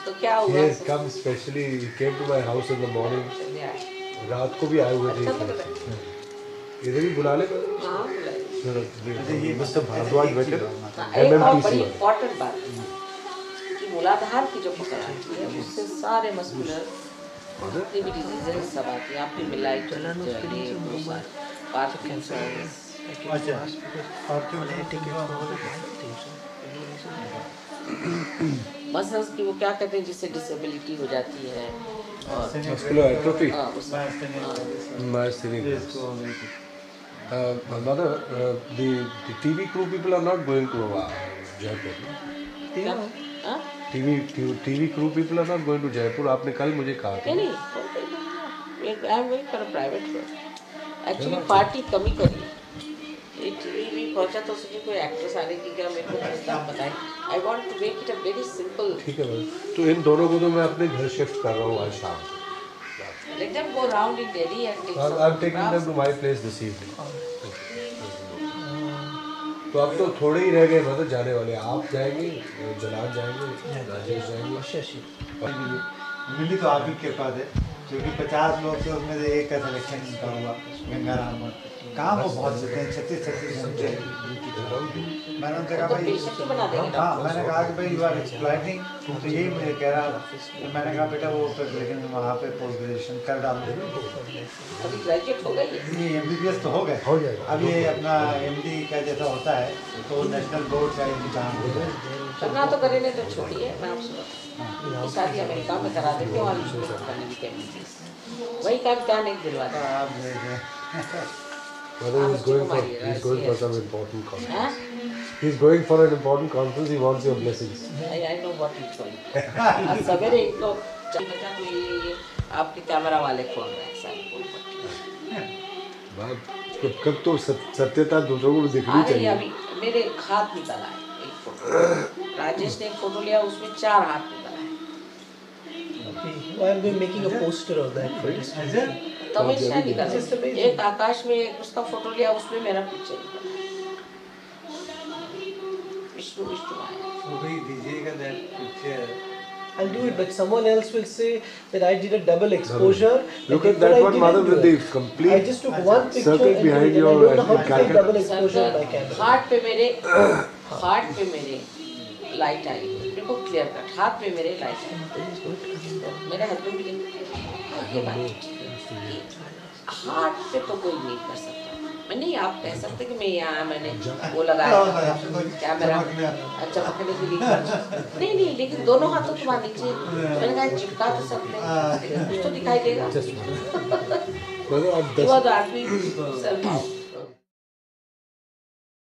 तो क्या
He
हुआ?
has come specially. He came to my house in the morning. रात को भी आए हुए थे। इधर ही बुला ले।
हाँ,
मिस्टर भारद्वाज बैठे।
एक और बड़ी इम्पोर्टेंट बात कि मूलाधार की जो पकड़ आती है उससे सारे मस्कुलर जितनी भी डिजीजेस सब आती है। आप भी मिलाइट, पार्किंसंस,
अच्छा और क्यों
मसल्स की वो क्या कहते हैं जिससे डिसेबिलिटी हो जाती है और
muscular atrophy
myasthenia
mother the TV crew people are not going to Jaipur
हाँ?
TV crew people are not going to Jaipur आपने कल मुझे कहा था
नहीं I am going for a private actually party कमी करी टीवी पहुंचा तो सोचे कोई एक्ट्रेस आने की क्या मेरे को प्रस्ताव बताएं I want to make it a very simple
ठीक है बस तो इन दोनों को तो मैं अपने घर शिफ्ट कर रहा हूँ आज शाम
let them go around in Delhi and take
I am taking them to my place this evening तो अब तो थोड़े ही रह गए मतलब जाने वाले आप जाएंगे जलाल जाएंगे राजेश जाएंगे
मिली तो आप ही के पास है क्योंकि 50 लोग थे उसमें से एक का सिलेक्शन का हुआ गंगाराम में काम वो बहुत देते हैं 36 घंटे मैंने उनसे कहा भाई हाँ मैंने कहा कि भाई यू आर एक्सप्लॉइटिंग तो यही मुझे कह रहा था तो मैंने कहा बेटा वो फिर लेकिन वहाँ पे पोस्ट ग्रेजुएशन कर डालो
अभी ग्रेजुएट हो गई
ये MBBS तो हो गए अब ये अपना MD का जैसा होता है तो नेशनल बोर्ड का एग्जाम
करना तो करेंगे तो छोड़िए मैं आपसे बताऊँ शादी अमेरिका में करा देते वहाँ करने की कैपेसिटी वही काम क्या नहीं दिलवाता
आप
Whether he's going for some important conference. He's going for an important conference. He wants your blessings.
I know what he's going. आज सवेरे इनको बचा तो ये आपके कैमरा वाले खोल रहे हैं सारी
बात कब तो सत्यता दूसरों को दिखनी चाहिए
अभी मेरे हाथ निकला है एक फोटो राजेश ने एक फोटो लिया उसमें 4 हाथ निकला है
I am making a poster of that for this.
Tamil से निकला एक आकाश में उसका फोटो लिया उसमें मेरा पिक्चर निकला विष्णु
वो भी दीजिएगा that picture.
I'll do it, but someone else will say that I did a double exposure.
Look at that one, mother, with the complete
I just took one picture
circle
and
behind
I
your
don't know how to take
calcutta.
double exposure on my camera.
Heart पे मेरे light आई देखो clear cut हाथ पे मेरे light आई मेरे husband भी ये बात हार्ट पे तो कोई नहीं कर सकता मैं नहीं आप कह सकते कि मैं यहाँ मैंने वो लगाया कैमरा चमकने के लिए नहीं लेकिन दोनों हाथों को वहाँ नीचे मैंने कहा चिपका तो सकते हैं कुछ तो दिखाई देगा आदमी